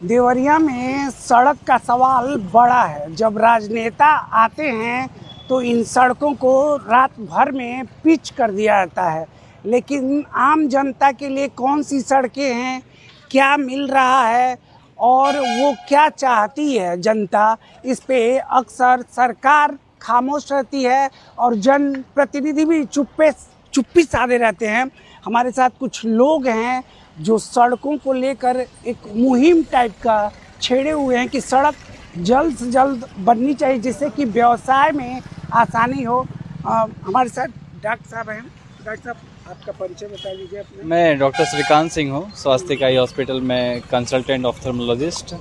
देवरिया में सड़क का सवाल बड़ा है। जब राजनेता आते हैं तो इन सड़कों को रात भर में पिच कर दिया जाता है, लेकिन आम जनता के लिए कौन सी सड़कें हैं, क्या मिल रहा है और वो क्या चाहती है जनता, इस पे अक्सर सरकार खामोश रहती है और जनप्रतिनिधि भी चुप्पी साधे रहते हैं। हमारे साथ कुछ लोग हैं जो सड़कों को लेकर एक मुहिम टाइप का छेड़े हुए हैं कि सड़क जल्द से जल्द बननी चाहिए जिससे कि व्यवसाय में आसानी हो। हमारे साथ डॉक्टर साहब हैं। डॉक्टर साहब, आपका परिचय बता दीजिए अपना। मैं डॉक्टर श्रीकांत सिंह हूँ, स्वास्थ्य इकाई हॉस्पिटल में कंसल्टेंट ऑफ्थल्मोलॉजिस्ट।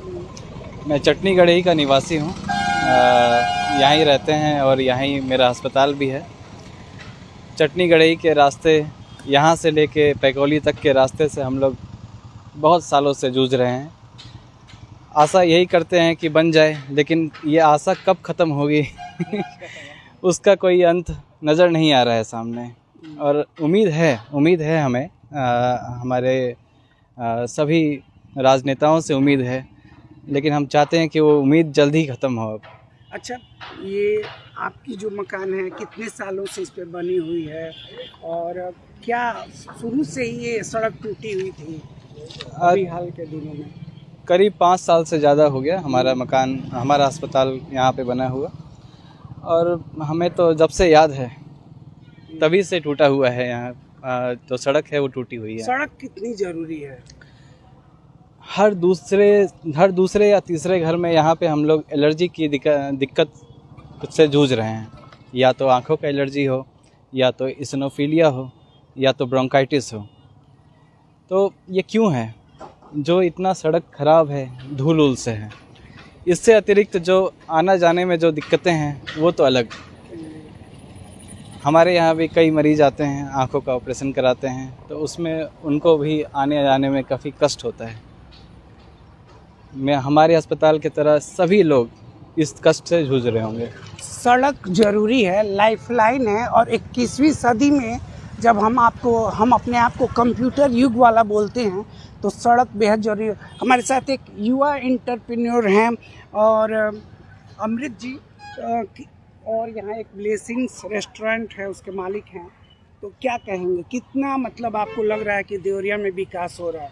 मैं चटनी गढ़ई का निवासी हूँ, यहाँ ही रहते हैं और यहाँ ही मेरा अस्पताल भी है। चटनी गढ़ई के रास्ते यहाँ से लेके पैकोली तक के रास्ते से हम लोग बहुत सालों से जूझ रहे हैं। आशा यही करते हैं कि बन जाए, लेकिन ये आशा कब ख़त्म होगी उसका कोई अंत नज़र नहीं आ रहा है सामने। और उम्मीद है हमें, हमारे सभी राजनेताओं से उम्मीद है, लेकिन हम चाहते हैं कि वो उम्मीद जल्द ही ख़त्म हो। अब अच्छा, ये आपकी जो मकान है कितने सालों से इस पे बनी हुई है और क्या शुरू से ही ये सड़क टूटी हुई थी अभी हाल के दिनों में? करीब 5 साल से ज़्यादा हो गया हमारा मकान, हमारा अस्पताल यहाँ पे बना हुआ, और हमें तो जब से याद है तभी से टूटा हुआ है। यहाँ जो सड़क है वो टूटी हुई है। सड़क कितनी ज़रूरी है? हर दूसरे या तीसरे घर में यहाँ पे हम लोग एलर्जी की दिक्कत से जूझ रहे हैं। या तो आँखों का एलर्जी हो, या तो इसिनोफिलिया हो, या तो ब्रोंकाइटिस हो। तो ये क्यों है? जो इतना सड़क ख़राब है, धूल उल से है। इससे अतिरिक्त जो आना जाने में जो दिक्कतें हैं वो तो अलग। हमारे यहाँ भी कई मरीज़ आते हैं, आँखों का ऑपरेशन कराते हैं, तो उसमें उनको भी आने जाने में काफ़ी कष्ट होता है। हमारे अस्पताल की तरह सभी लोग इस कष्ट से जूझ रहे होंगे। सड़क ज़रूरी है, लाइफलाइन है, और 21वीं सदी में जब हम अपने आप को कंप्यूटर युग वाला बोलते हैं तो सड़क बेहद ज़रूरी है। हमारे साथ एक युवा एंटरप्रेन्योर हैं और अमृत जी, और यहाँ एक ब्लेसिंग्स रेस्टोरेंट है, उसके मालिक हैं। तो क्या कहेंगे, कितना मतलब आपको लग रहा है कि देवरिया में विकास हो रहा है?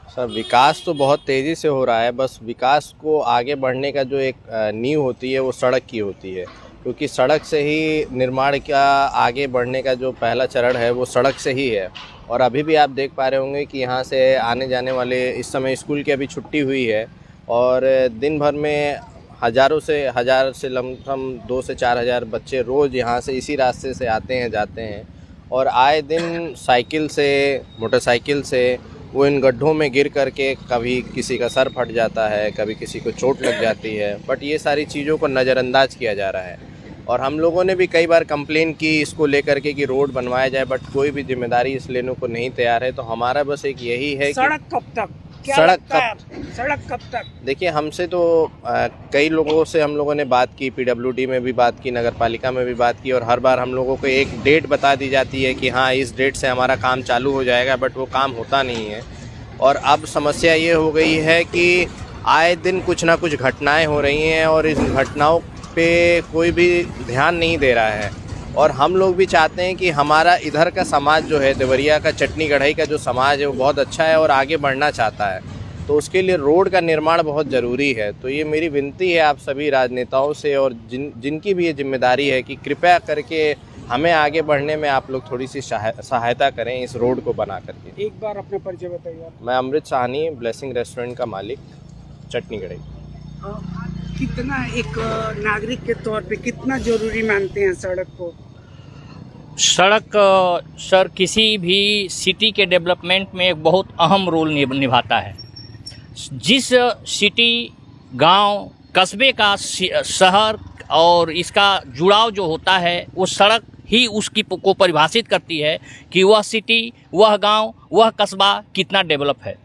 सर, विकास तो बहुत तेज़ी से हो रहा है। बस विकास को आगे बढ़ने का जो एक नींव होती है वो सड़क की होती है, क्योंकि सड़क से ही निर्माण का आगे बढ़ने का जो पहला चरण है वो सड़क से ही है। और अभी भी आप देख पा रहे होंगे कि यहाँ से आने जाने वाले, इस समय स्कूल की अभी छुट्टी हुई है और दिन भर में हजार से लमसम 2 से 4 हज़ार बच्चे रोज़ यहाँ से इसी रास्ते से आते हैं, जाते हैं। और आए दिन साइकिल से, मोटरसाइकिल से वो इन गड्ढों में गिर करके कभी किसी का सर फट जाता है, कभी किसी को चोट लग जाती है। बट ये सारी चीज़ों को नज़रअंदाज किया जा रहा है और हम लोगों ने भी कई बार कंप्लेन की इसको लेकर के कि रोड बनवाया जाए, बट कोई भी जिम्मेदारी इस लेने को नहीं तैयार है। तो हमारा बस एक यही है कि सड़क कब तक? सड़क कब तक? देखिए, हमसे तो कई लोगों से हम लोगों ने बात की, पीडब्ल्यूडी में भी बात की, नगर पालिका में भी बात की, और हर बार हम लोगों को एक डेट बता दी जाती है कि हाँ इस डेट से हमारा काम चालू हो जाएगा, बट वो काम होता नहीं है। और अब समस्या ये हो गई है कि आए दिन कुछ ना कुछ घटनाएं हो रही हैं और इस घटनाओं पे कोई भी ध्यान नहीं दे रहा है। और हम लोग भी चाहते हैं कि हमारा इधर का समाज जो है, देवरिया का, चटनी गढ़ई का जो समाज है वो बहुत अच्छा है और आगे बढ़ना चाहता है। तो उसके लिए रोड का निर्माण बहुत ज़रूरी है। तो ये मेरी विनती है आप सभी राजनेताओं से, और जिनकी भी ये जिम्मेदारी है, कि कृपया करके हमें आगे बढ़ने में आप लोग थोड़ी सी सहायता करें इस रोड को बना करके। एक बार अपना परिचय बताइए। मैं अमृत साहनी, ब्लेसिंग रेस्टोरेंट का मालिक, चटनी गढ़ई। कितना एक नागरिक के तौर पे कितना ज़रूरी मानते हैं सड़क को? सड़क सर किसी भी सिटी के डेवलपमेंट में एक बहुत अहम रोल निभाता है। जिस सिटी, गांव, कस्बे का शहर और इसका जुड़ाव जो होता है, वो सड़क ही उसकी को परिभाषित करती है कि वह सिटी, वह गांव, वह कस्बा कितना डेवलप है।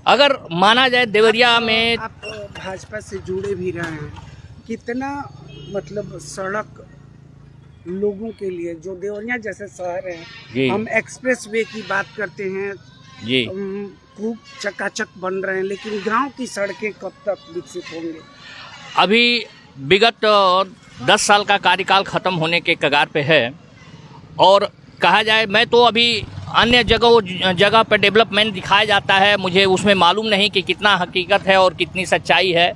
अगर माना जाए देवरिया में, आप भाजपा से जुड़े भी रहे हैं, कितना मतलब सड़क लोगों के लिए, जो देवरिया जैसे शहर है, हम एक्सप्रेस वे की बात करते हैं जी, खूब चकाचक बन रहे हैं, लेकिन गांव की सड़कें कब तक विकसित होंगे? अभी विगत 10 साल का कार्यकाल ख़त्म होने के कगार पे है। और कहा जाए, मैं तो अभी अन्य जगह पर डेवलपमेंट दिखाया जाता है, मुझे उसमें मालूम नहीं कि कितना हकीकत है और कितनी सच्चाई है,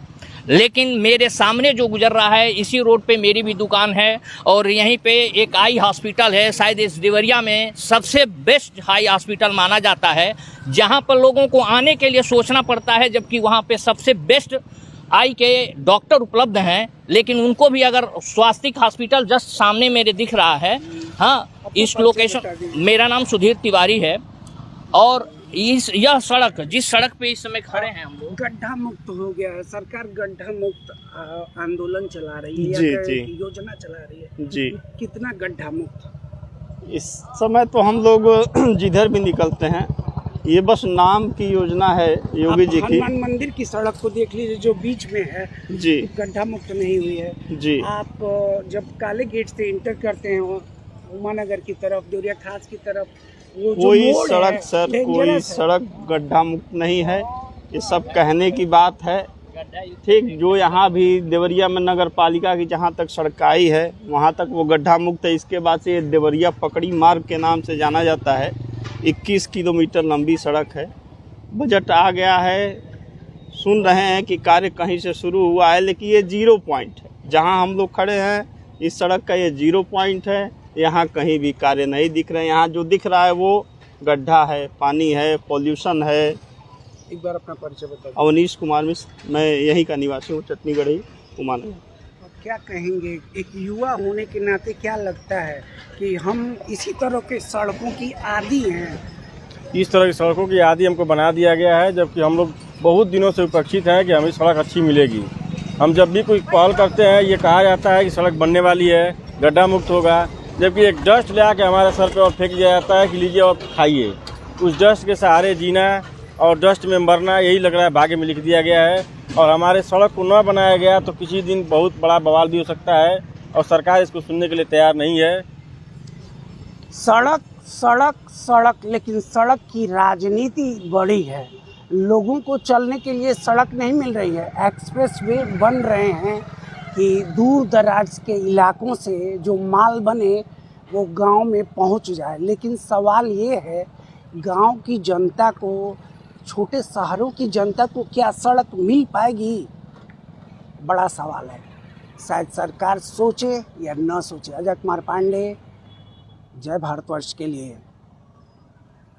लेकिन मेरे सामने जो गुजर रहा है, इसी रोड पे मेरी भी दुकान है और यहीं पे एक आई हॉस्पिटल है, शायद इस देवरिया में सबसे बेस्ट हाई हॉस्पिटल माना जाता है, जहां पर लोगों को आने के लिए सोचना पड़ता है, जबकि वहां पे सबसे बेस्ट आई के डॉक्टर उपलब्ध हैं। लेकिन उनको भी अगर स्वास्थ्य हॉस्पिटल जस्ट सामने मेरे दिख रहा है। हाँ, इस लोकेशन, मेरा नाम सुधीर तिवारी है और यह सड़क, जिस सड़क पे इस समय खड़े हैं हम लोग, गड्ढा मुक्त हो गया है। सरकार गड्ढा मुक्त आंदोलन चला रही है, जी, या जी। योजना चला रही है जी। कितना गड्ढा मुक्त? इस समय तो हम लोग जिधर भी निकलते हैं, ये बस नाम की योजना है योगी जी की। हनुमान मंदिर की सड़क को देख लीजिए, जो बीच में है, जी गड्ढा मुक्त नहीं हुई है। जी। आप जब काले गेट से इंटर करते हैं उमानगर की तरफ, देवरिया खास की तरफ, वो जो कोई मोड़ सड़क है, सर, कोई dangerous है। सड़क गड्ढा मुक्त नहीं है, ये सब कहने की बात है। ठीक, जो यहाँ भी देवरिया में नगर पालिका की जहाँ तक सड़काई है वहाँ तक वो गड्ढा मुक्त है। इसके बाद से ये देवरिया पकड़ी मार्ग के नाम से जाना जाता है। 21 किलोमीटर लंबी सड़क है। बजट आ गया है, सुन रहे हैं कि कार्य कहीं से शुरू हुआ है, लेकिन ये 0 पॉइंट है। जहाँ हम लोग खड़े हैं इस सड़क का ये 0 पॉइंट है। यहाँ कहीं भी कार्य नहीं दिख रहे हैं। यहाँ जो दिख रहा है वो गड्ढा है, पानी है, पॉल्यूशन है। एक बार अपना परिचय बता दीजिए। अवनीश कुमार मिश्र, मैं यहीं का निवासी हूँ, चटनीगढ़ी उमानगर। अब क्या कहेंगे, एक युवा होने के नाते क्या लगता है कि हम इसी तरह के सड़कों की आदी हैं? इस तरह की सड़कों की आदि हमको बना दिया गया है, जबकि हम लोग बहुत दिनों से उपेक्षित हैं कि हमें सड़क अच्छी मिलेगी। हम जब भी कोई पहल करते हैं ये कहा जाता है कि सड़क बनने वाली है, गड्ढा मुक्त होगा, जबकि एक डस्ट ले आके हमारे सर पे और फेंक दिया जाता है कि लीजिए और खाइए। उस डस्ट के सहारे जीना और डस्ट में मरना, यही लग रहा है भाग्य में लिख दिया गया है। और हमारे सड़क को न बनाया गया तो किसी दिन बहुत बड़ा बवाल भी हो सकता है और सरकार इसको सुनने के लिए तैयार नहीं है। सड़क सड़क सड़क, लेकिन सड़क की राजनीति बड़ी है। लोगों को चलने के लिए सड़क नहीं मिल रही है। एक्सप्रेस वे बन रहे हैं कि दूर दराज के इलाकों से जो माल बने वो गांव में पहुंच जाए, लेकिन सवाल ये है गांव की जनता को, छोटे शहरों की जनता को क्या सड़क मिल पाएगी? बड़ा सवाल है। शायद सरकार सोचे या न सोचे। अजय कुमार पांडे, जय भारतवर्ष के लिए।